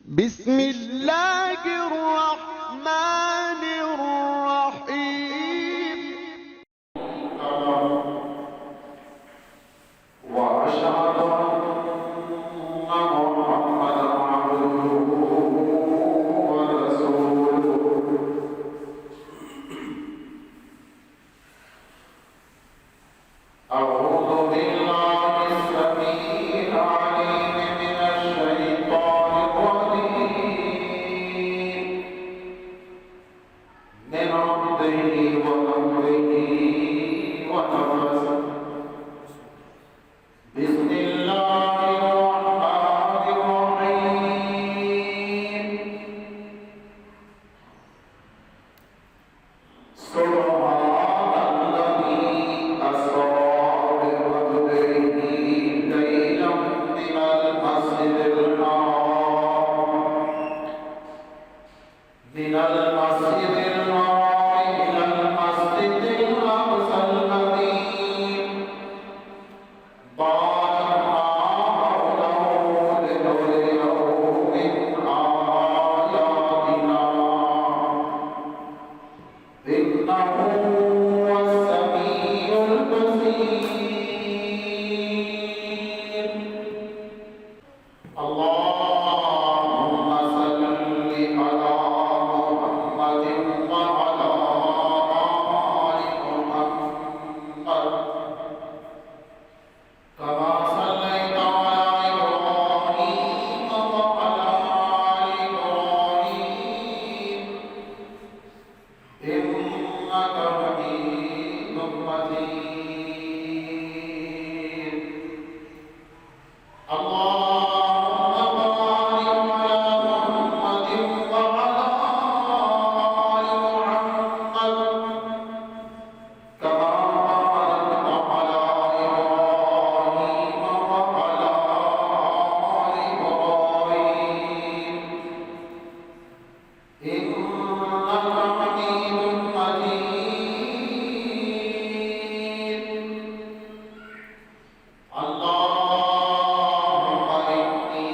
بسم الله الرحمن الرحيم. وأشهد أن محمدا عبده ورسوله. أعوذ بالله السميع العليم من الشيطان الرجيم من عبده ونفخه ونفسه. بسم الله الرحمن الرحيم. سبحان الذي أسرى بعبده ليلا من المسجد الحرام إلى المسجد الأقصى الذي باركنا حوله لنريه من آياتنا إنه هو السميع البصير. اللهم صل على محمد وعلى آل محمد كما صليت على إبراهيم وعلى آل إبراهيم إنك حميد مجيد. اللهم بارك على محمد وعلى آل محمد كما باركت على إبراهيم وعلى آل إبراهيم إنك حميد مجيد. اللهم إني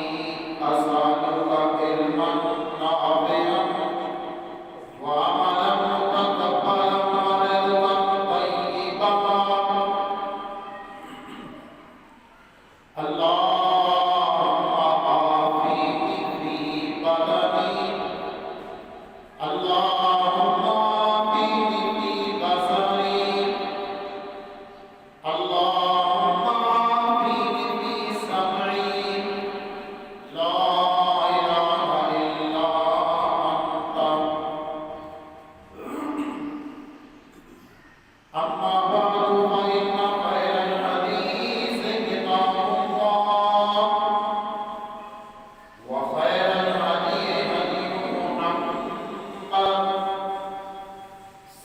أسألك علما نافعا وعملا متقبلا ورزقا طيبا. اللهم عافني في بدني. اللهم عافني في بصري. اللهم عافني في سمعي. لا إله إلا أنت. أما بعد فإن خير الحديث كتاب الله وخير الهدي هدي محمد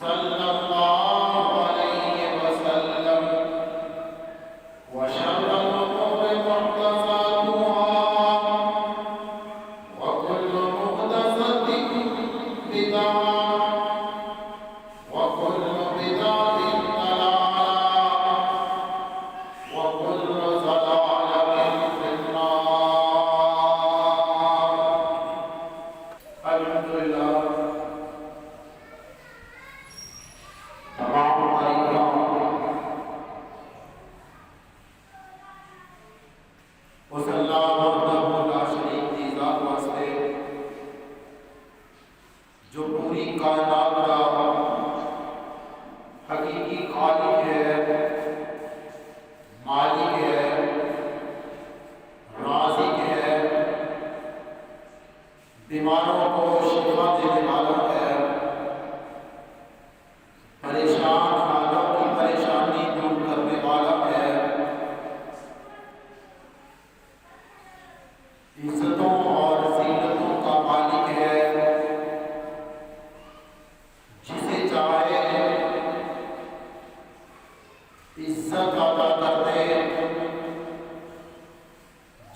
صلى الله عليه وسلم وشر الأمور محدثاتها وكل محدثة بدعة وكل بدعة ضلالة وكل ضلالة في النار. الحمد لله. تمام أيام وصلى وحده لا शरीक की ज़ात वास्ते जो पूरी कायनात का हकीकी खालिक है, मालिक है, राज़िक है, बीमारों को शिफा देने वाला है, परेशान हालों की परेशानी दूर करने वाला है, इज्जतों और ज़ीनतों का मालिक है, जिसे चाहे इज्जत अता कर दे,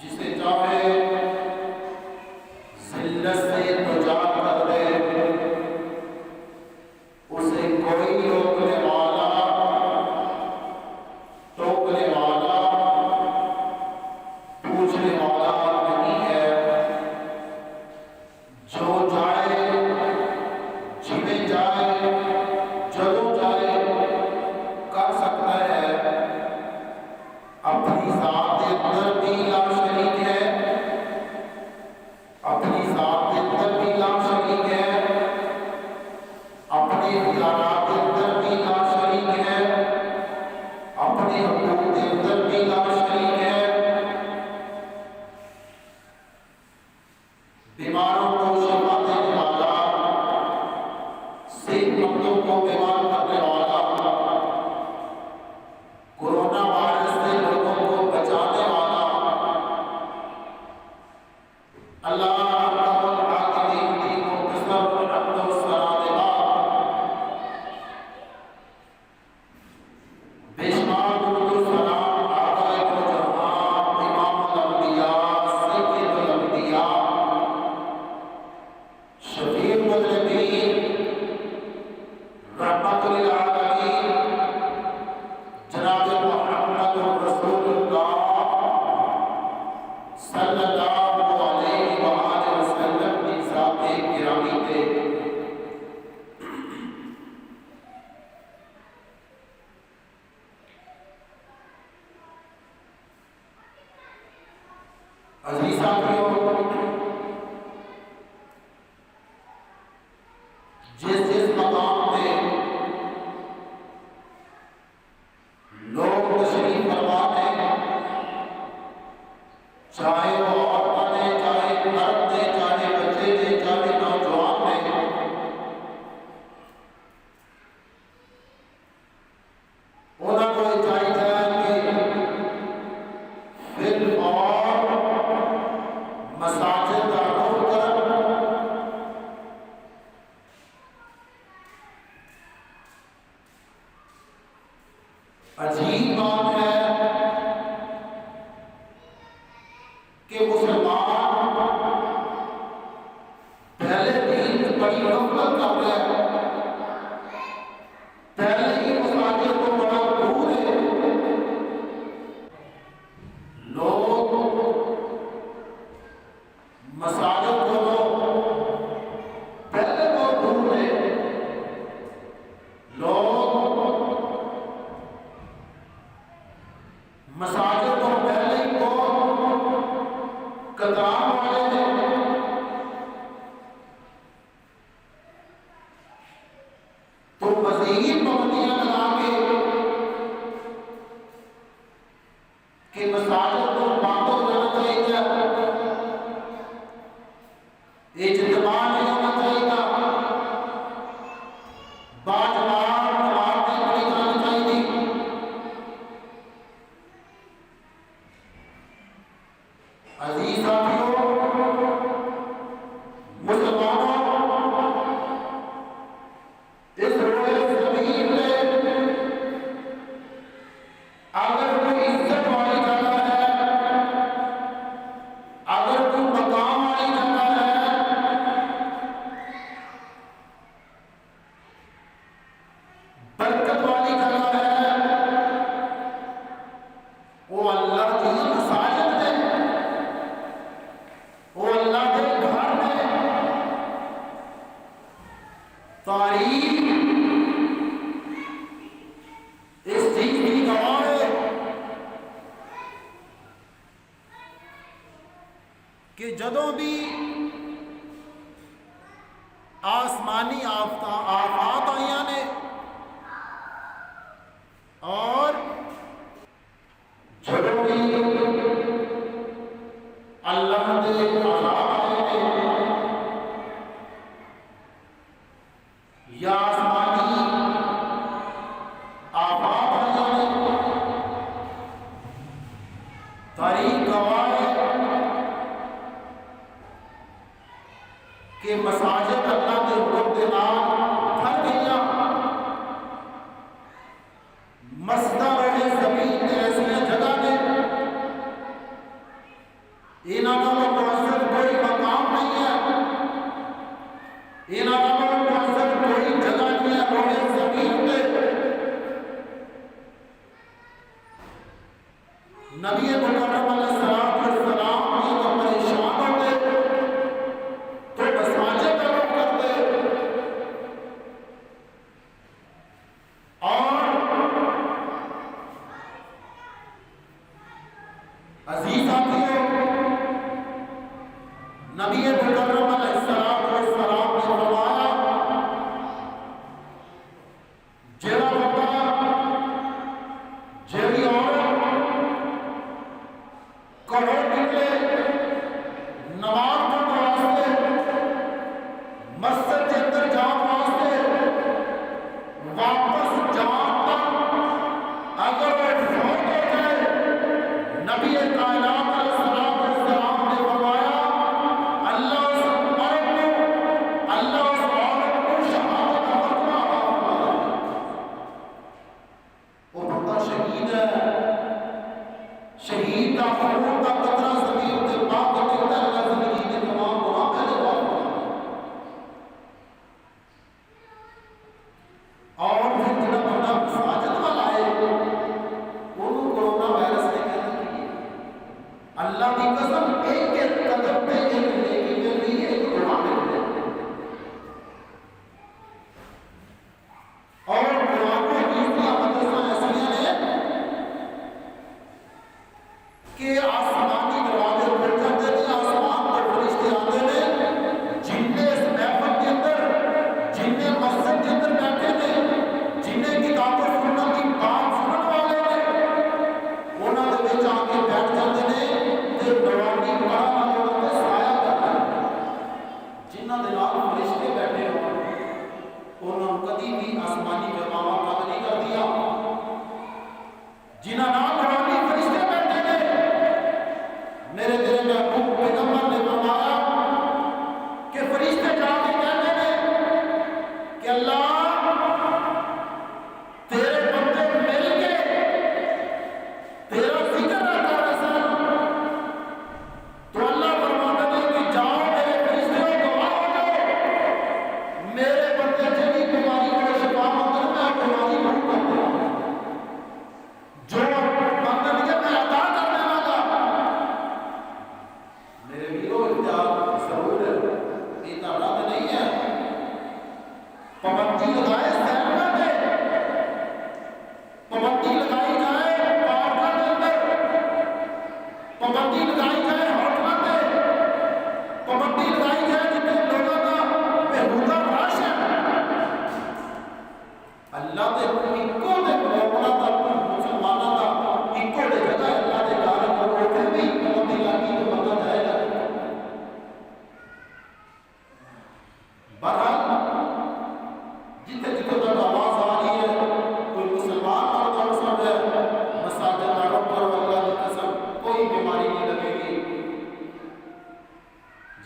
जिसे चाहे ज़िल्लत से बीमारों को शिफा देने वाला, सेहतमंदों को बीमार करने वाला, कोरोना वायरस से लोगों को बचाने वाला अल्लाह रब्बुल आलमीन की मुख्तसर हम्द व सना देगा। बेशुमार दुरूद व सलाम आक़ाए दो जहां इमामुल अंबिया सय्यदुल अंबिया शफीउल मुज़निबीन रहमतुल लिल आलमीन जनाब मुहम्मद रसूलुल्लाह सल्लल्लाहु अलैहि व आलिहि वसल्लम की ज़ात-ए गिरामी पे अजीज साथियों, जिस जिस मकाम पे लोग तशरीफ फरमा हैं, चाहे वो औरतें हैं, चाहे मर्द हैं, चाहे बच्चे हैं, चाहे नौजवान हैं, उनको चाहिए कि फिल्म और मसाजिद का रुख करें। अजीब बात है कि मुसलमान पहले दीन में बड़ी नफरत कर रहे हैं, पहले ही मसाजिद को बड़ा दूर है। लोग मसाजिद को पहले बहुत दूर है, लोग मसाजिद को पहले ही बहुत कतरान वाले थे। तो मज़ीद पाबंदियां लगा के मसाजिद को बंद हो जाना चाहिए, इज्तिमा नहीं होना चाहिए, बाजमात नमाज नहीं पढ़ी जानी चाहिए। अजीज साथियों, मुसलमानों, इस रोए ज़मीन पे अगर कोई इज्जत वाली जगह है, अगर कोई मकाम वाली जगह है, बरकत वाली जगह है, वो अल्लाह की मसाजिद है, वो अल्लाह के घर है। तारीख इस चीज की गवाह है कि जदों भी आसमानी आफात आईयां ने और जदों भी अल्लाह के अज़ाब आए ने या आसमानी आफात आईयां ने, तारीख गवाह है कि मसाजिद अल्लाह के हुक्म के नाम भर गईयां। मस्जिदां रहे ज़मीन ते ऐसियां जगह ने, इन्हां नालों मुअज़्ज़ज़ कोई मकाम नहीं है, इन्हां नालों मुअज़्ज़ज़ कोई जगह नहीं है रोए ज़मीन पे। नबी मुकर्रम अलैहिस्सलाम की तो परेशान होते तो मसाजिद का रुख करते। और अजीज साथियों, नबी मुकर्रम अलैहिस्सलाम ने फरमाया, जेड़ा बंदा जेड़ी औरत घरों निकले नमाज पढ़ने वास्ते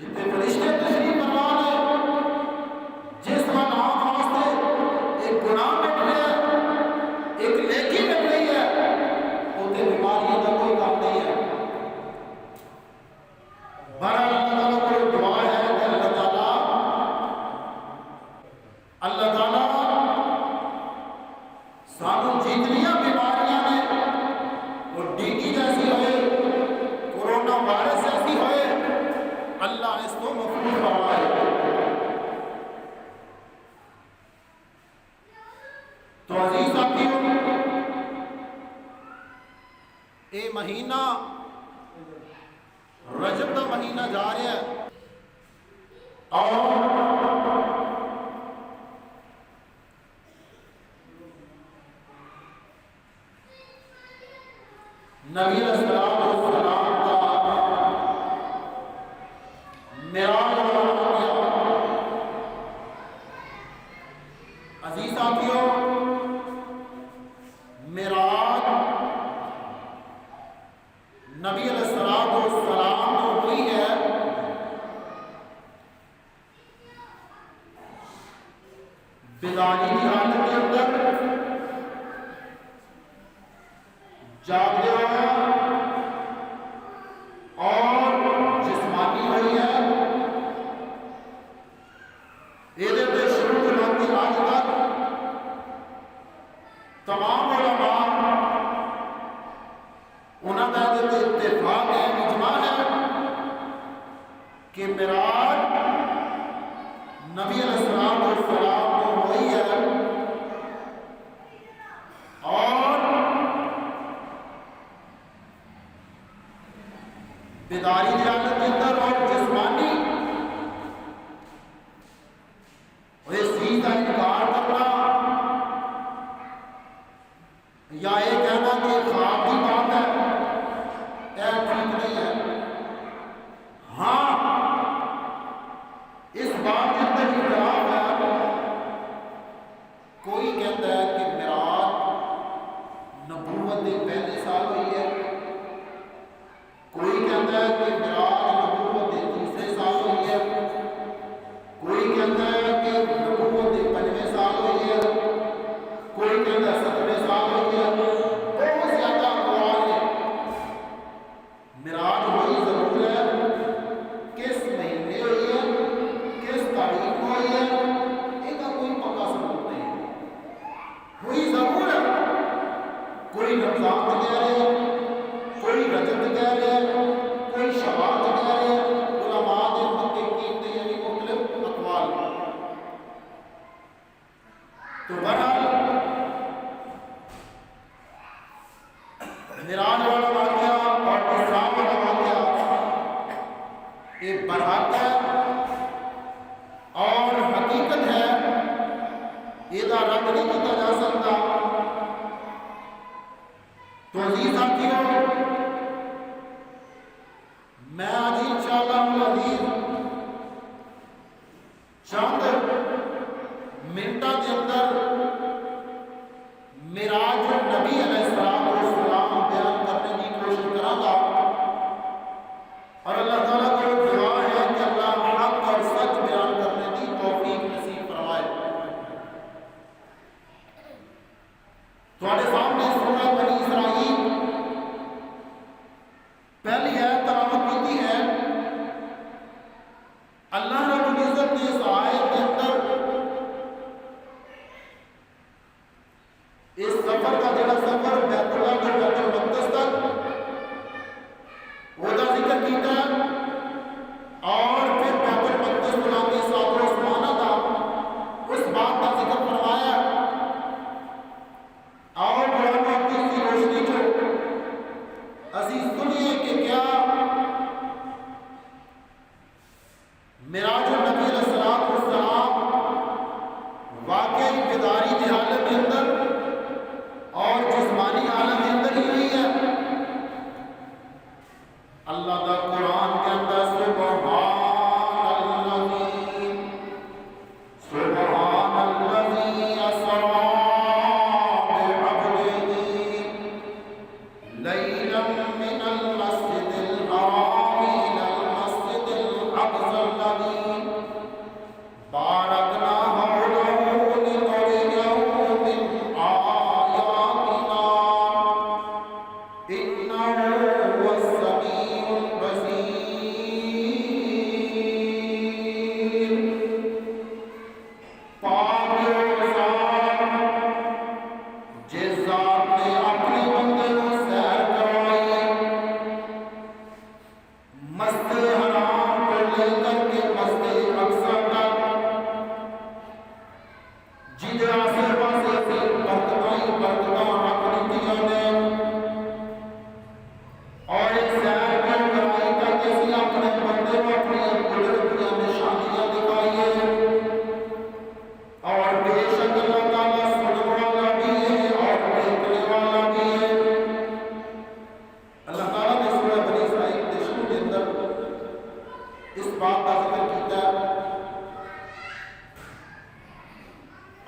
जितने फरिश्ते तशरीफ फरमा ने जिस नाम वास्ते एक गुनाह मिट रहा है एक नेकी मिट रही है उतने बीमारियों का कोई काम नहीं है। बड़ा अल्लाह ताला को दुआ है कि अल्लाह ताला सानू जितनियां बीमारियां ने वो डेंगू जैसी होए कोरोना वायरस जैसी होए अल्लाह इसको महफूज फरमाए। तो अजीज साथियों ये महीना रजब का महीना जा रहा है और नबी अलैहिस्सलाम का मेराज हो गया। अजीज साथियों मेराज नबी अलैहिस्सलाम तो हुई है बेदारी की हालत के अंदर जागते हुए और जिस्मानी हुई है। ये शुरू से लेकर आज तक तमाम उलमा उन्होंने इत्तेफाक है इजमा है कि मेराज नबी अलैहिस्सलाम को हुई है और बेदारी की हालत के अंदर और जिस्मानी और इस चीज का इनकार करना या ये कहना कि ख्वाब की बात है यह ठीक नहीं है। हाँ इस बात के अंदर इख्तिलाफ है। कोई कहता है कि मेराज नबूवत के पहले साल हुई है, कोई कहता है कि मेराज नबूवत के तीसरे साल हुई है, कोई कहता है कि नबूवत के 5वें साल हुई है, कोई कहता है 7वें साल हुई है। बहुत ज्यादा अक़वाल है। मेराज हुई जरूर है, किस महीने हुई है किस तारीख को हुई है इसका कोई पक्का सबूत नहीं है। हुई जरूर है, कोई रमजान कह रहे हैं, कोई रजब कह रहे हैं, कोई शवाल कह रहे हैं। उलमा ने मुहक्किकीन ने यानी मुख्तलिफ अक़वाल। तो बहरहाल मेराज वाला वाक़या और इस्रा वाला वाक़या ये बरहक है और हकीकत है, इसका रद्द नहीं किया जा सकता। तो अजीज साथियों मैं आज इंशाअल्लाह अजीज चंद मिनटों के अंदर मेराज नबी अलैहिस्सलाम बयान करने की कोशिश करूंगा और अल्लाह ताला को दुआ है कि अल्लाह हक और सच बयान करने की तौफीक नसीब फरमाए। तुम्हारे सामने सूरह बनी इसराइल पहली आयत तलावत की है। अल्लाह रब्बुल इज्जत ने इस आयत के अंदर इस सफर का जो सफर बैतुल्लाह से बैतुल मक़दस तक उसका जिक्र किया और फिर बैतुल मक़दस को लाके सात आसमाना था उस बात का जिक्र फरमाया और कुरान हदीस की रोशनी को अजीज सुनिए कि क्या मेराज नबी अलैहिस्सलाम वाकई बेदारी की हालत के अंदर और जिस्मानी हालत के अंदर ही हुई है। अल्लाह का कुरान के अंदर सुब्हानल्लज़ी असरा बिअब्दिही लैलन मिनल मस्जिदिल हराम इलल मस्जिदिल अक़सा बात का जिक्र किया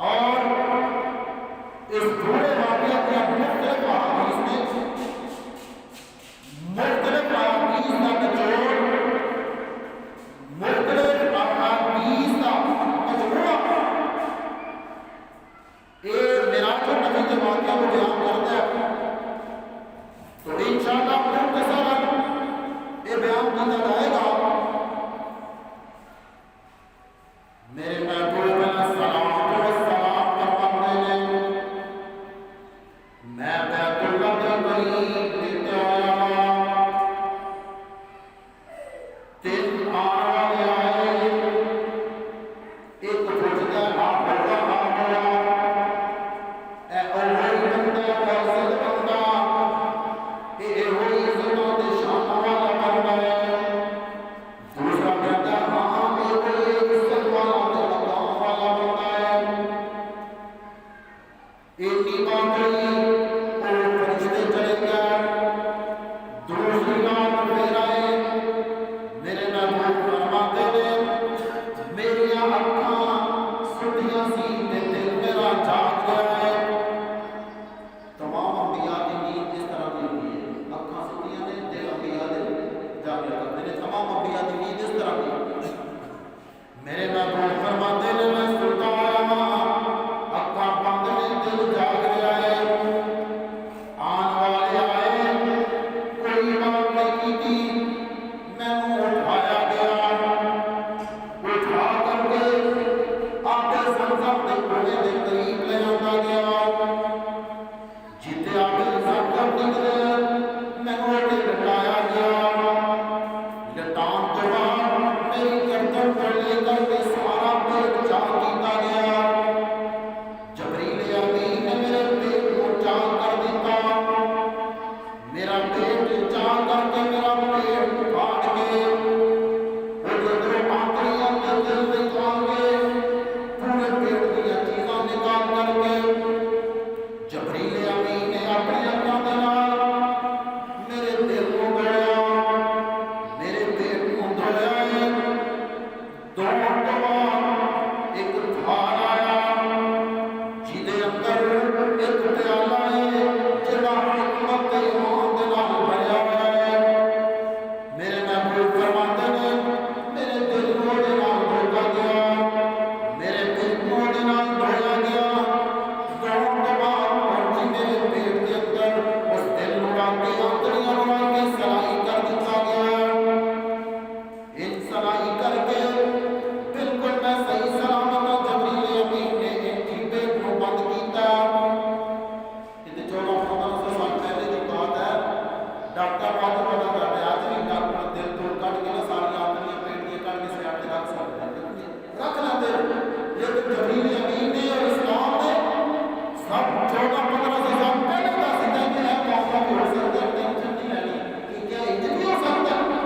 और इस पूरे वाक़या के मुख्तलिफ अहादीस में मुख्तलिफ अहादीस का निचोड़ मुख्तलिफ अहादीस का मजमूआ मेराज नबी के वाक़या को बयान करता है। तो इंशाअल्लाह मुख्तसरन ये बयान किया जाएगा। मेरे महबूब सलाम फरमाते हैं मैं बैतुल्लाह के करीब लेटे आया तीन आने आए एक पुछता आप बड़ा आया ए ओही बंदा फैसल बंदा ए ओही ज़िंदा दे शान वाला बंदा है। दूसरा कहता हाँ ये कोई इज्जत वाला दे मकाम वाला बंदा है। इतनी बात हुई और फरिश्ते चले गए। दूसरी बात फिर आए मेरे महबूब फरमाते हैं मेरी आँखां सुतियां सी ते दिल मेरा जाग गया है। तमाम अंबिया की नींद इस तरह की हुई है। आँखां सुतियां ने दिल अंबिया दे जाग गया करते हैं। तमाम अंबिया की नींद इस तरह की मेरे महबूब फरमाते हैं मैं सुता आया आँखां बंद ने दिल जाग गया है। आने वाले आए कोई बात नहीं की थी मैंने उठाया गया उठा करके आगे ज़मज़म के कुएं के करीब ले आंदा गया। जिते आगे ज़मज़म निकले मैंने उसे लटाया गया। लटान के बाद मेरी गर्दन पर लेकर के सारा पेट जाग किया गया। जबरील अमीन ने मेरे पेट को जाग कर दिया। मेरा पेट जाग करके मेरा पेट फाड़ के उधर आंतरियां के दिल निकाल के पूरे पेट की चीज़ां निकाल करके जबरील अमीन ने अपने अक्कां दे नाल मेरे दिल को धोया मेरे पेट को धोया है। दौड़ के बाद एक थाल आया जिहदे अंदर एक प्याला है जिहदा हिकमत ते ईमान दे नाल भरिया होया है। मेरे महबूब फरमाते हैं मेरे दिल को दे नाल धोया गया मेरे पेट को दे नाल धोया गया। दौड़ के बाद पहुंची मेरे पेट के अंदर उस दिल उड़ा के आंतरियां उड़ा के सलाई कर दिया गया। इन सलाई करके बिल्कुल मैं सही सलामत जबरील अमीन ने इनकी पेट को बंद किया। ये 14-15 साल पहले की बात है। डॉक्टर बात पता करते आज भी डॉक्टर दिल तो कट के ना सारी आंतरियां पेट की कट के से आटे रख सकते हैं रख लेते। लेकिन जबरील अमीन ने और इस्लाम ने सब 14-15 साल पहले का सिद्धांत है मौका भी हो सकता है टेंशन नहीं लेनी कि क्या इतनी हो सकता है।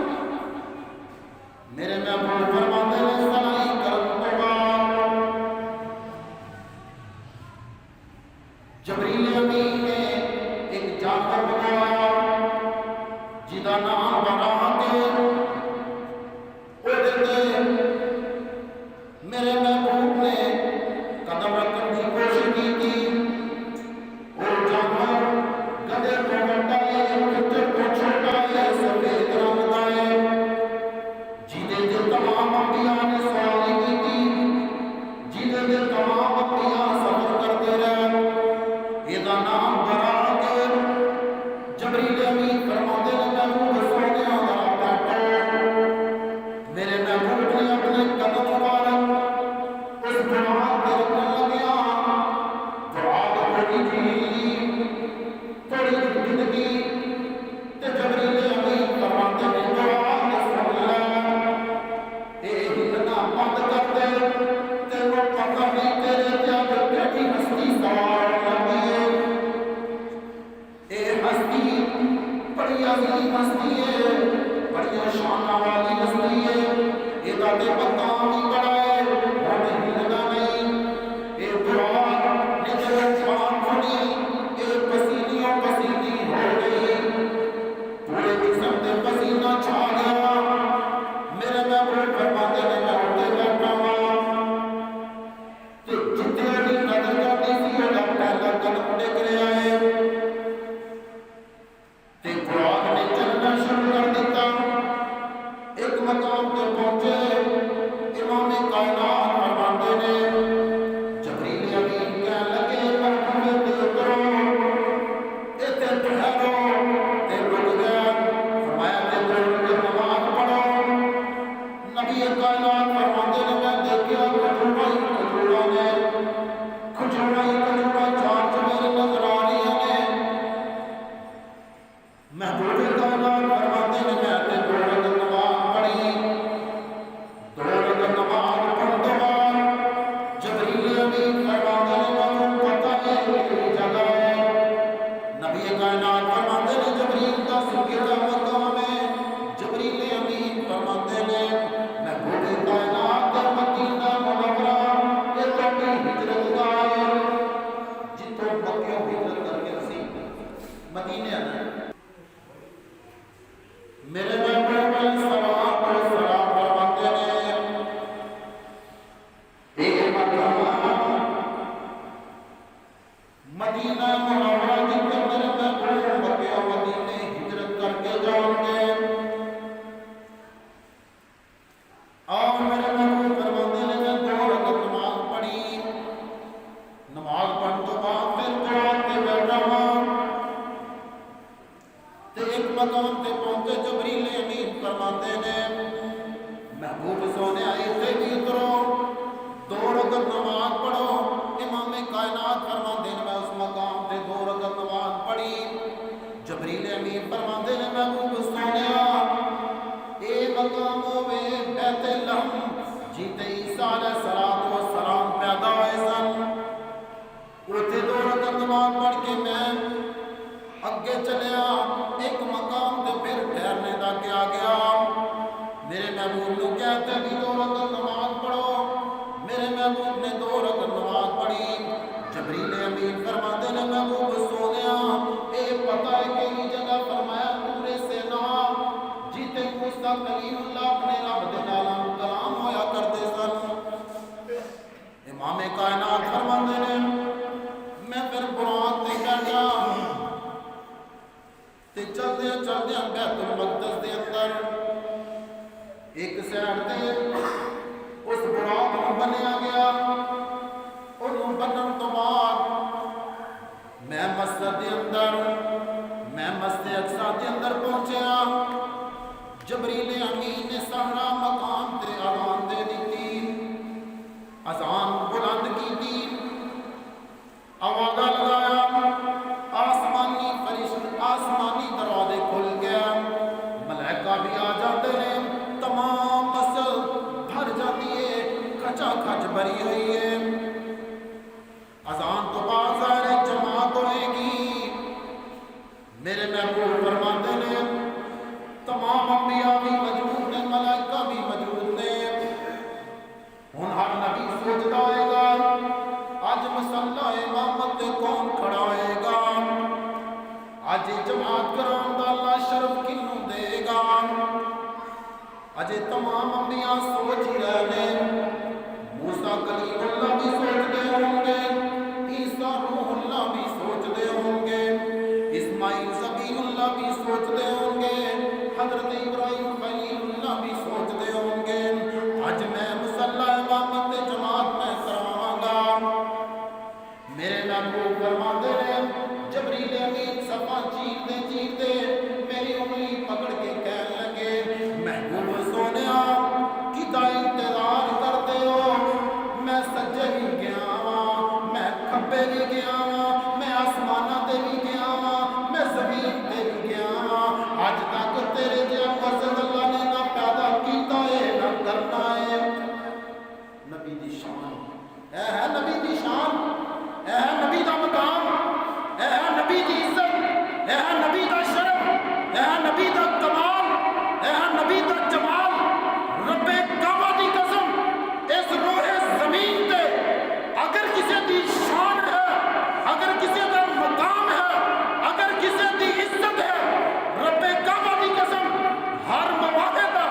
मेरे महबूब फरमाते हैं सलाई करने के बाद जबरील अमीन ने एक जानवर बनाया जिहदा नाम बना के उहदे मेरे महबूब ने कदम रखने की कोशिश की थी। वो जानवर गधे को बड़ा है खच्चर को छोटा है सफेद रंग का है जिहदे ते तमाम अंबिया ने सवारी की थी जिहदे ते तमाम अंबिया सफर करते रहे। ਇਹਦਾ नाम बरा के जबरील अमीन फरमाते हैं महबूब सोने जरा बैठो। मेरे महबूब ने अपने कदम मुबारक उस जवान पे रखने लगे। दुआ थोड़ी जी थोड़ी जिंदगी ते जबरील अमीन फरमाते हैं दुआ ने सुन ले ये हिलना बंद कर दे तेरे पता नहीं तेरे क्या बेटी हस्ती सवार लगी है। ये हस्ती बड़ी अजीम हस्ती है बड़ी शान वाली हस्ती है। ये दादे पता नहीं बड़ा है वो नहीं लगा नहीं। ये दुआ ने जब जान सुनी ये पसीनियों पसीनी हो गई पूरे जिस्म पे पसीना छा गया। मेरे महबूब फरमा ईसा अलैहिस्सलाम पैदा होए सन। उत्थे 2 रकात नमाज पढ़ के मैं अगे चलिया, एक मकाम ते फिर ठहरने का क्या गया। मेरे महबूब को कहते भी 2 रकात नमाज पढ़ो। मेरे महबूब ने 2 रकात नमाज पढ़ी। जबरील अमीन फरमाते ने महबूब सोनिया ए पता है कि जगह फरमाया पूरे से ना जीते मूसा कलीमुल्लाह अपने रब दे नाल कलाम होया करते सन। इमाम कायनात फरमाते ने मैं फिर बुराक ते बैठा ते चलदे चलदे बैतुल मक़दस दे अंदर एक साइड ते उस बुराक नूं बन्निया गया। उन्होंने बनन तो बाद मैं मस्जिद के अंदर मैं मस्जिद अक्सा के अंदर पहुंचा। जबरील अमीन ने सारा मकाम ते अज़ान दे दी। अज़ान बुलंद की थी, आवाज़ लगाया, आसमानी फरिश्ते आसमानी दरवाजे खुल गया। मलाइका भी आ जाते हैं, तमाम मस्जिद भर जाती है, खचा खच भरी हुई है। अज़ान तो बाद सारे जमात होएगी। मेरे महबूब फरमाते ने तमाम अंबिया भी मौजूद ने, मलाइका भी मौजूद ने। हुण हर नबी सोचता होएगा अज मसला इमामत ते कौन खड़ा होएगा, अज जमात कराउण दा अल्लाह शरफ किनू देगा। अजे तमाम अंबिया सोच ही रहे ने। मूसा कलीमुल्लाह भी सोचते होंगे, ईसा रूहुल्लाह भी सोचते होंगे, इस्माइल ज़बीहुल्लाह भी सोचते होंगे, हज़रत इब्राहीम खलीलुल्लाह भी सोचते होंगे अज मैं मुसल्ला इमामत ते जमात में करावांगा। मेरे महबूब फरमाते ने जबरील अमीन सफा चीरते मेरी उंगली पकड़ के कहने लगे महबूब सोनिया किदा इंतजार करते हो। मैं सज्जे भी गया वा, मैं खब्बे भी गया वा, मैं आसमाना ते भी गया वा, मैं जमीन ते भी गया वा। अज तक तेरे जिहा मकसद अल्लाह ने ना पैदा किया है ना करना है। नबी दी शान ऐ है, नबी दी शान ऐ है, नबी दा मकाम ऐ है, नबी दी इज्जत ऐ है, नबी दा शरफ ऐ है, नबी दा कमाल ऐ है, नबी दा जमाल। रब्बे काबा दी कसम इस रोहे जमीन ते अगर किसी दी शान है, अगर किसी दा मकाम है, अगर किसी दी इज्जत है, रब्बे काबा दी कसम हर मवाहिद दा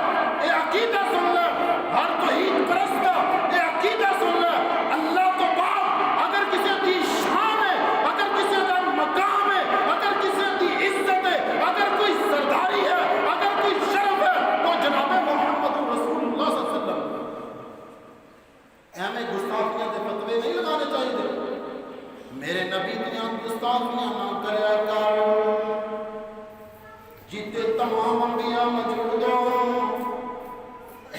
ए अकीदा सुन ले, हर तौहीद परस्त दा ए अकीदा सुन ले। अल्लाह तो बाद अगर किसी दी शान है, अगर किसी दा मकाम है, अगर किसी दी इज्जत है, अगर कोई सरदारी है, अगर कोई शरफ है, तो जनाबे मोहम्मद रसूलुल्लाह सल्लल्लाहु अलैहि वसल्लम। एवें गुस्ताखियां दे फतवे नहीं लगाने चाहिए। मेरे नबी दियां गुस्ताखियां ना करया कर। जिते तमाम अंबिया मौजूद हो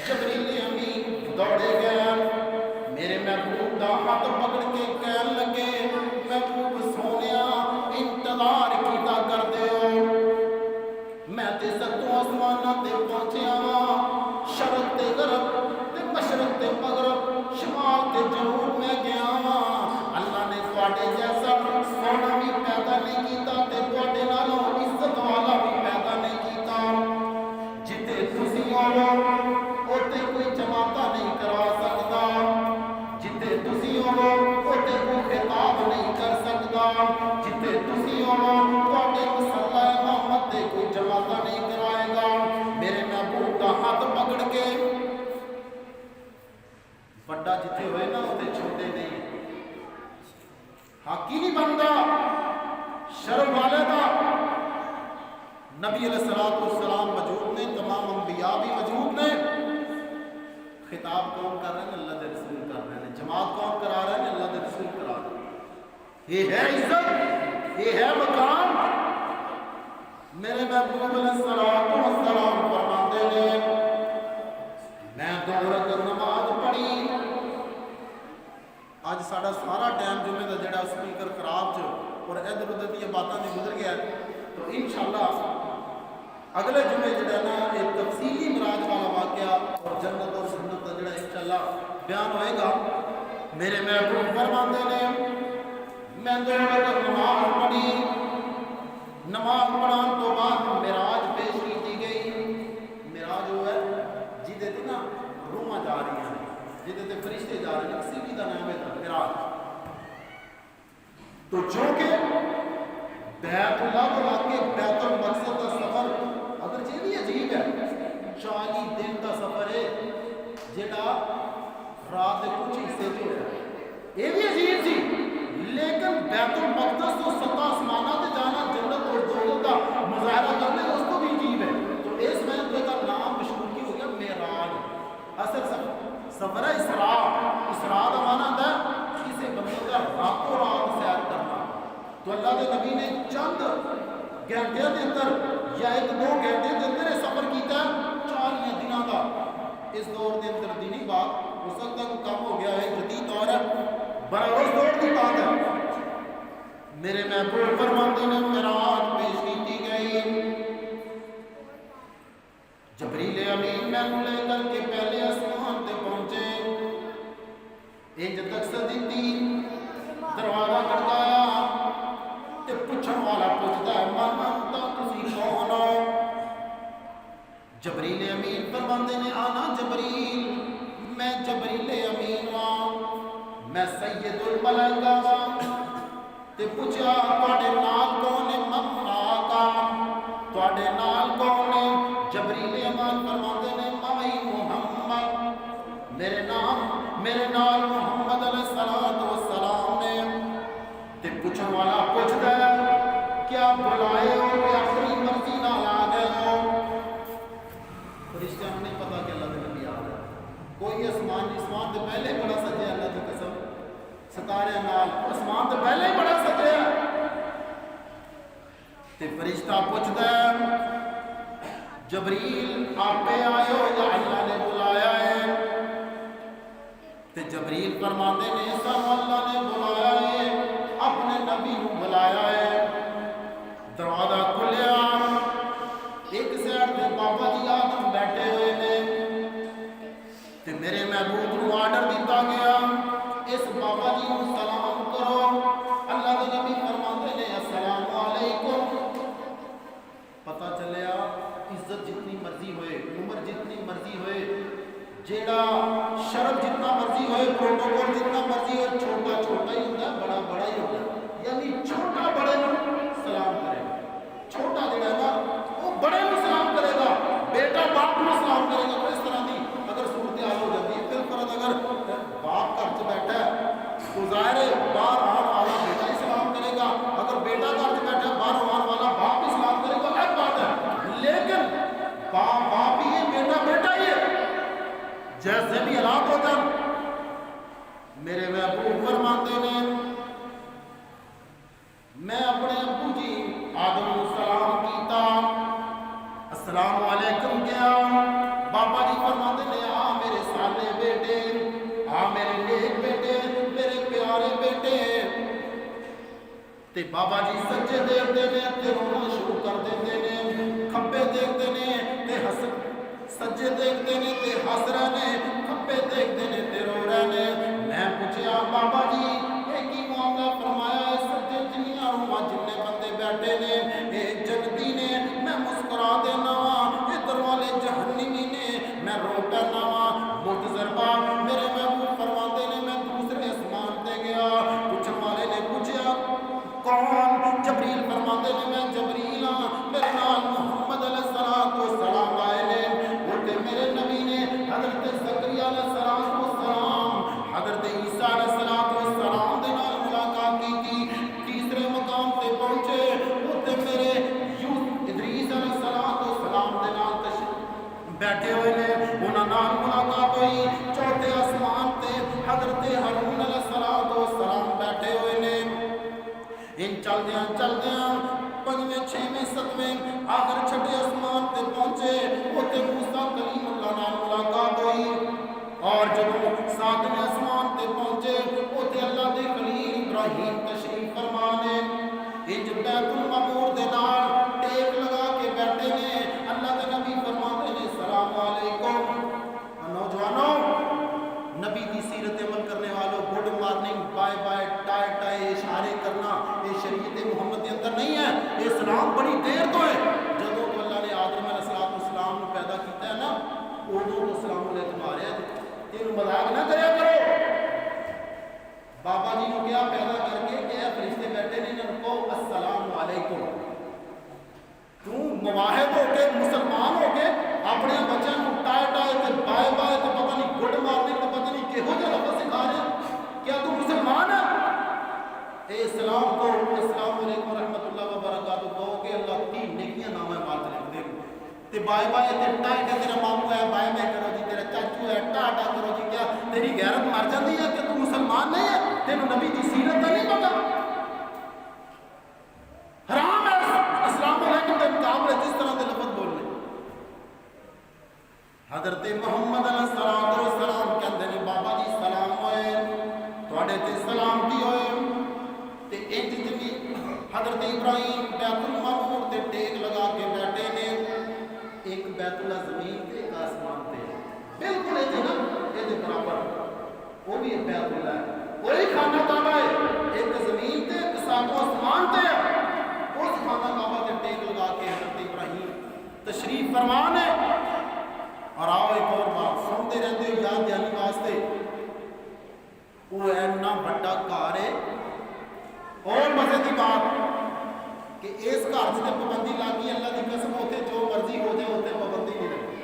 जबरील अमीन दौड़े गए। मेरे महबूब दा हाथ पकड़ के कहन लगे महबूब सोनिया इंतजार कीता करदे हो। मैं ते सत्तों आसमानां ते पहुंचिया वा, शरक ते गरब ते मशरक ते मगरब, शमाल ते जनूब में गया वा। अल्लाह ने तुहाडे जैसा सोना भी पैदा नहीं कीता ते तुहाडे नालों इज्जत वाला भी पैदा नहीं कीता। जिते तुसीं होवो उत्ते कोई जमाता नहीं करा सकता, जिते तुसीं होवो उत्ते कोई खिताब नहीं कर सकता, जिते तुसीं होवो तुहाडे मसला इमामत ते कोई जमाता नहीं कराएगा। मेरे महबूब का हाथ पकड़ के बड़ा जिथे होए ना उते छोटे नहीं, हाकी नहीं बनता शर्म वाले का। नबी अलैहिस्सलाम मौजूद ने, तमाम अंबिया भी मौजूद ने। खिताब कौन कर रहे हैं? अल्लाह के रसूल कर रहे हैं। जमात कौन करा रहे हैं? अल्लाह के रसूल करा रहे हैं। ये है इज्जत, ये है मकाम। मेरे महबूब अलैहिस्सलाम फरमाते ने मैं 2 रकात नमाज पढ़ी। अज साडा सारा टाइम जुमे का जोड़ा स्पीकर खराब च और इधर उधर दी बातों में गुजर गया। तो इंशाअल्लाह अगले जुमे जोड़ा ना एक तफसीली मराज वाला वाक़या और जन्नत और सुन्नत का जोड़ा इंशाअल्लाह बयान होएगा। मेरे महबूब फरमाते ने मैं दो रकात नमाज पढ़ी, नमाज पढ़ाने तो बाद मिराज पेश की गई। मिराज वो है जिदे ते ना रूहां जा रही हैं, जिदे ते फरिश्ते जा रहे हैं, किसी का नाम है मिराज। तो जो कि बैतुल्लाह को लाके बैतुल मक़सद का सफर अगर ये भी अजीब है, 40 दिन का सफर है जेड़ा रात के कुछ हिस्से जो है ये भी अजीब सी, लेकिन बैतुल मक़दस तो 7 आसमाना से जाना, जन्नत और दोज़ख का मुज़ाहरा करने उसको भी अजीब है। तो इस महफिल का नाम मशहूर की हो गया मेराज। असल सफर है इसरा। इसरा का माना है किसी बंदे का रातों रात सैर करना। तो अल्लाह के नबी ने चंद घंटे के अंदर या 1-2 घंटे के अंदर सफर किया 40 दिनों का। इस दौर के अंदर दिनी बात हो सकता है कम हो गया है, जदीद दौर है, बराबर दौर की बात है। मेरे महबूब फरमाते ने मिराज पेश की गई। जबरील अमीन मैनू लेकर के पहले आसमान पे पहुंचे, इंज दस्तक दी, दरवाजा खड़काया ते पूछण वाला पूछता है मन तो तुसी कौन हो? जबरील अमीन फरमाते ने आना जबरील, मैं जबरील अमीन हां, मैं सैयदुल मलाइका हां। ते पूछा तुहाडे नाल कौन है? ममनाका, तुहाडे नाल कौन है? जबरील अमीन फरमाते ने माई मुहम्मद, मेरे नाल मुहम्मद अलैहिस्सलातु वस्सलाम ने। ते पूछण वाला पूछता है क्या बुलाए हो कि अपनी मर्जी नाल आ गए हो? फरिश्ते नहीं पता कि अल्लाह के नबी आ गए। कोई आसमान तो पहले बड़ा सजे, अल्लाह की कसम, सितारे नाल आसमान तो पहले ही बड़ा सजे। ते फरिश्ता पूछता है जबरील आपे आए हो या अल्लाह ने बुलाया है? ते जबरील फरमाते ने सब अल्लाह ने बुलाया है, अपने नबी को बुलाया है। दरवाजा खुलिया, एक साइड पे बाबा जी आदम बैठे हुए ने ते मेरे महबूब को आर्डर दिता गया इस बाबा जी को सलाम करो। अल्लाह के नबी फरमाते ने अस्सलाम वालेकुम। पता चलिया इज्जत जितनी मर्जी होए, उम्र जितनी मर्जी होए, जेड़ा शर्म जितना मर्जी होए, प्रोटोकॉल जितना मर्जी होए, छोटा छोटा ही होता है, बड़ा बड़ा ही होता है। यानी छोटा बड़े को सलाम करेगा, छोटा जेड़ा है ना वो बड़े को सलाम करेगा, बेटा बाप को सलाम करेगा। तो इस तरह की अगर सूरत हाल हो जाती है, फिर फर्क अगर बाप घर च बैठा है तो जाहिर है बाहर आने वाला बेटा ही सलाम करेगा, अगर बेटा घर च बैठा है बाहर आने वाला बाप ही सलाम करेगा, अलग बात है। लेकिन बाप बाप ही है, बेटा बेटा ही है, जैसे भी हालात हो जाए। मेरे महबूब फरमाते ने मैं अपने अब्बू जी आदम को सलाम कीता, अस्सलाम वालेकुम क्या? बाबा जी फरमाते ने आ मेरे साले बेटे, आ मेरे नेक बेटे, मेरे प्यारे बेटे। ते बाबा जी सज्जे देखते ने ते रोना शुरू कर देते ने, खब्बे देखते ने ते हंस, सज्जे देखते ने ते हंस रहे ने, खब्बे देखते ने ते रो रहे ने। मैं पूछया बाबा जी ये की मामला? फरमाया सज्जे जिन्नियां रूहां जिन्ने बंदे बैठे ने ये जन्नती ने, मैं मुस्कुरा देना वा, इधर वाले जहन्नमी ने मैं रो पैना वा। मुतजरबा मेरे महबूब फरमाते ने मैं दूसरे आसमान पे गया, पूछने वाले ने पूछा कौन? जबरील फरमाते ने मैं जबरील हां, मेरे नाल मुहम्मद अलैहिस्सलातु वस्सलाम आए ने। उते मेरे नबी ने हजरत ज़करिया अलैहिस्सलाम, हजरत ईसा अलैहिस्सलाम दे नाल मुलाकात की। तीसरे मकाम पे पहुंचे, उते मेरे इदरीस अलैहिस्सलाम दे नाल बैठे हुए ने, उन्हां नाल मुलाकात हुई। चौथे आसमान पे हजरत हारून अलैहिस्सलाम बैठे हुए ने। इन चलदियां 5वें 6वें 7वें आखिर छठे आसमान पे पहुंचे, उते मूसा कलीमुल्लाह नाल मुलाकात हुई। और जब 7वें आसमान पे पहुंचे उते अल्लाह दे खलील इब्राहीम तशरीफ फरमा ने। इंज बैतुल मामूर दे नाल टेक लगा के बैठे ने। अल्लाह के नबी फरमाते ने सलाम अलैकुम। नौजवानों, नबी दी बड़ी देर तो है जदों तो अल्लाह ने आदम अलैहिस्सलाम को पैदा किया है ना उदों तो सलाम अलैकुम आ रहा है तेन मजाक ना करया करो बाबा जी को क्या पैदा करके कि फरिश्ते बैठे ने इन्होंने कहो अस्सलाम वालेकुम तू मुवाहिद हो के मुसलमान हो के अपने बच्चों को टाए टाए के बाय बाय तो पता नहीं गुड मॉर्निंग तो पता नहीं किहो जिहा लफ्ज़ सिखा रहे क्या तू मुसलमान है इस्लाम को अस्सलाम वालेकुम रहमतुल्लाह व बरकातहू कहो कि अल्लाह तीन नेकियां नाम है माल लिख दे ते बाय बाय ते टाए का तेरा मामू है बाय बाय करो जी तेरा चाचू है टाटा करो जी क्या तेरी गैरत मर जाती है कि तू मुसलमान नहीं है तेन नबी की सीरत का नहीं पता हराम है अस्सलाम वालेकुम के मुकाबले जिस तरह के लफ्ज़ बोलने हजरत मुहम्मद अलैहिस्सलाम कहते हैं बाबा जी सलाम होए थोड़े ते सलामती होए ते इंज जी हजरत इब्राहिम बैतुल मामूर ते टेक लगा के बैठे ने एक बैतुल जमीन ते एक आसमान पे बिल्कुल ये ना ये बराबर वो भी एक बैतुल है कोई खाना काबा है एक जमीन ते एक सामो आसमान ते उस खाना काबा ते टेक लगा के हजरत इब्राहिम तशरीफ फरमान है और आओ एक और बात सुनते रहते हो याद दिलाने वास्ते वो इन्ना बड़ा घर है और मजे की बात कि इस घर से पाबंदी लग गई अल्लाह की कसम होते जो मर्जी हो जाए होते पाबंदी नहीं लगी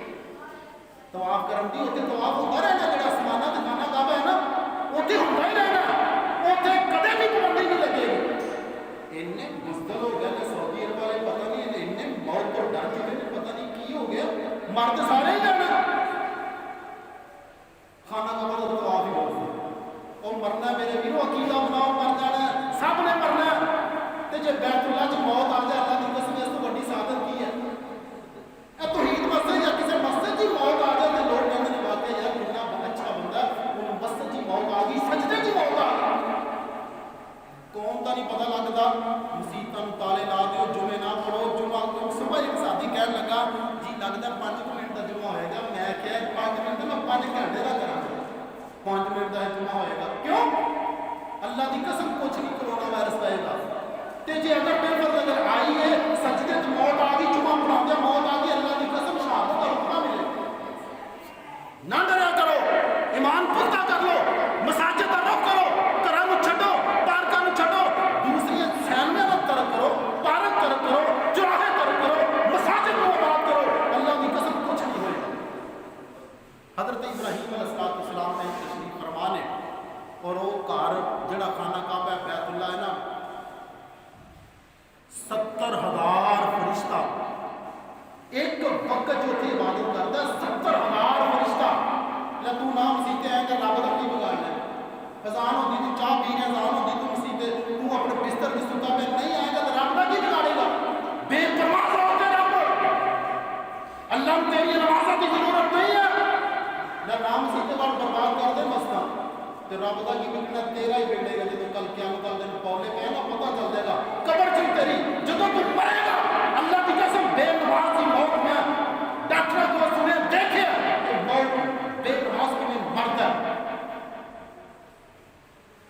तवाफ करम दी होते तवाफ होता रहना जो आसमाना ते खाना काबा है ना उत्थे होता ही रहना उत्थे कदे भी पाबंदी नहीं लगेगी इन्ने बुज़दिल हो गए ने सऊदी अरब वाले पता नहीं इन्ने मौत तो डर चुके ने पता नहीं की हो गया मर्द सारे ही जाना खाना काबा तो तवाफ ही बोलते और मरना मेरे वीरो अकीदा बनाओ मर जाना सब ने मरना ते जे बैतुल्लाह च मौत आ जाए अल्लाह की कसम इस तो बड़ी सादत की है ए तौहीद मस्जिद या किसी मस्जिद की मौत आ जाए तो लोग कहते हैं वाकई यार कितना अच्छा बंदा उन मस्जिद की मौत आ गई सजदे की मौत आ गई कौम का नहीं पता लगता मुसीबत ताले ला दो जुमे ना पढ़ो जुमा सुबह एक साथी कह लगा जी लगता 5 मिनट का जुमा होएगा मैं क्या 5 मिनट मैं 5 घंटे का करा 5 मिनट का जुमा होएगा क्यों अल्लाह की कसम कुछ नहीं कोरोना वायरस आएगा ते जे अगर बिल्कुल अगर आई है सजदे तो मौत आ गई जुमा पढ़ाते मौत आ गई अल्लाह की कसम शहादत का रुकना मिले ना डरा करो ईमान पुख्ता कर लो मसाजिद का रुख करो घरों को छड्डो पार्कों को छड्डो दूसरी सैलमे का तरक करो पार्क तरक करो चौराहे तरक करो मसाजिद को आबाद करो अल्लाह की कसम कुछ नहीं होएगा हजरत इब्राहिम अलैहिस्सलाम ने तशरीफ फरमा ने और वो घर जड़ा खाना काबा बैतुल्लाह है ना 70,000 फरिश्ता एक वक्त जो थे इबादत करता 70,000 फरिश्ता ला तू ना मसीते आएगा रब का की बिगाड़ना अजान होती तू चाह पी रहे अजान होती तू मसीते तू अपने बिस्तर की सुता पे नहीं आएगा तो रब का की बिगाड़ेगा बेपरवाह होते रब अल्लाह तेरी नमाज़ की जरूरत नहीं है ना नाम मसीते बार बर्बाद कर दे मस्ता तो रब का की बिगड़ना तेरा ही बिगड़ेगा जो कल क़यामत वाले दिन पौले पे ना पता चल जाएगा कब्र च तेरी जो तू मरेगा अल्लाह की कसम बेनमाज की मौत में डॉक्टर को सुने देखे तो मौत बेनमाज की में मरता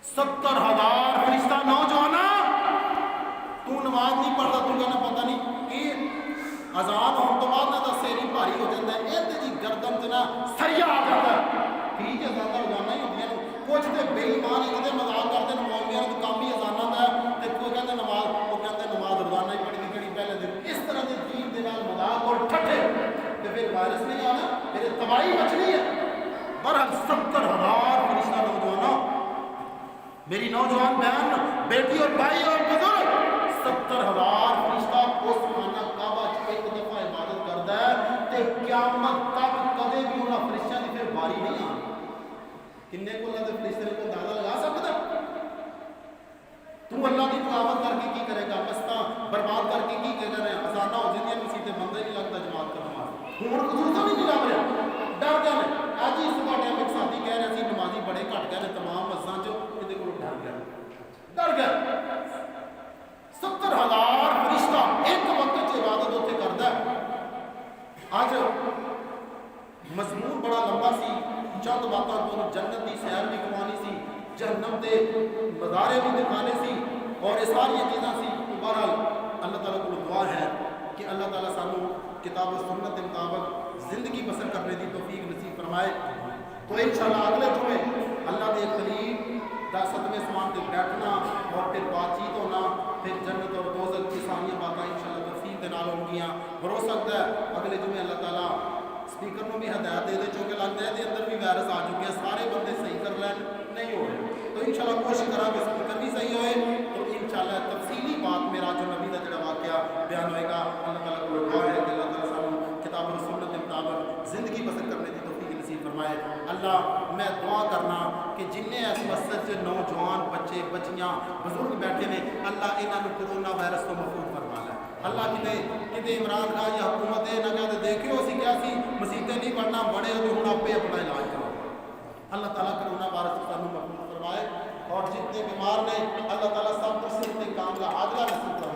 70,000 फरिश्ता नौजवाना तू नमाज नहीं पढ़ता तू कहना पता नहीं कि अजान होने तो बाद ना तो सेरी भारी हो जाता है ये जी गर्दन च ना सरिया आ जाता है ठीक है ज्यादा रोजाना ही होंगे कुछ तो बेईमान एक मजाक करते मौलवियों का काम ही अजाना का तो कोई कहते नमाज वो कहते नमाज रोजाना ही पढ़नी कड़ी पहले दिन इस तरह के दीन के नाल मजाक और ठट्ठे तो फिर वायरस नहीं आना फिर तबाही मचनी है बरहल 70,000 फरिश्ता नौजवानों मेरी नौजवान बहन बेटी और भाई और बुजुर्ग 70,000 फरिश्ता उस खाना काबा एक दफा इबादत करता है तो क़यामत तक कदे भी उन्होंने फरिश्तों की फिर बारी नहीं आनी किन्ने को अल्लाह के फरिश्ते को अंदाजा लगा सकता तू अल्लाह की तिलावत करके की करेगा मस्ता बर्बाद करके की करेगा अजाना हो जाती मसीते बंदा ही नहीं लगता जमात करना हूँ खसूसा भी नहीं लग रहा डर गया ने अज ही सुबह टाइम एक साथी कह रहे थे नमाजी बड़े घट गए तमाम मस्जिदां चो ये को डर गया 70,000 फरिश्ता एक वक्त च इबादत उत्थे करदा अज मजमून बड़ा लंबा सी चंद बातों को जन्नत की सैर भी करवानी सी जहन्नम के नज़ारे भी दिखाने सी और ये सारी चीज़ां सी बहरहाल अल्लाह ताला को दुआ है कि अल्लाह ताला सानू किताब और सुन्नत के मुताबिक जिंदगी बसर करने की तौफीक नसीब फरमाए। तो इंशाअल्लाह अगले जुमे अल्लाह के करीब 10वें आसमान पर बैठना और फिर बातचीत होना, फिर जन्नत और दोज़ख की सारियां बातें इंशाअल्लाह तफसील के नाल होंगियां। और हो सकता है अगले जुमे अल्लाह ताला स्पीकर को भी हदायत दे दे, चूँकि लगता है अंदर भी वायरस आ चुके हैं, सारे बंदे सही कर लैन नहीं हो रहे। तो इंशाअल्लाह कोशिश करा कि स्पीकर भी सही होए, तो इंशाअल्लाह तफसीली बात मेरा जो नबी का जो वाक़या बयान होएगा। अल्लाह ताला को दुआ है कि अल्लाह ताला सानू किताब और सुन्नत के मुताबिक ज़िंदगी बसर करने की तौफीक नसीब फरमाए। अल्लाह मैं दुआ करना कि जिन्हें इस मस्जिद च नौजवान बच्चे बच्चियां बुजुर्ग बैठे ने, अल्लाह इन्होंने कोरोना वायरस तो महफूज फरमा लै। अल्लाह किते इमरान खान या हुकूमत ना कहते देखियो असी क्या सी मसीतें नहीं पढ़ना बड़े हो हूँ आपे अपना इलाज करो। अल्लाह ताला कोरोना वायरस से सानू महफूज फरमाए और जितने बीमार ने अल्लाह ताला सब को सेहत काम का आदला नसीब फरमाए।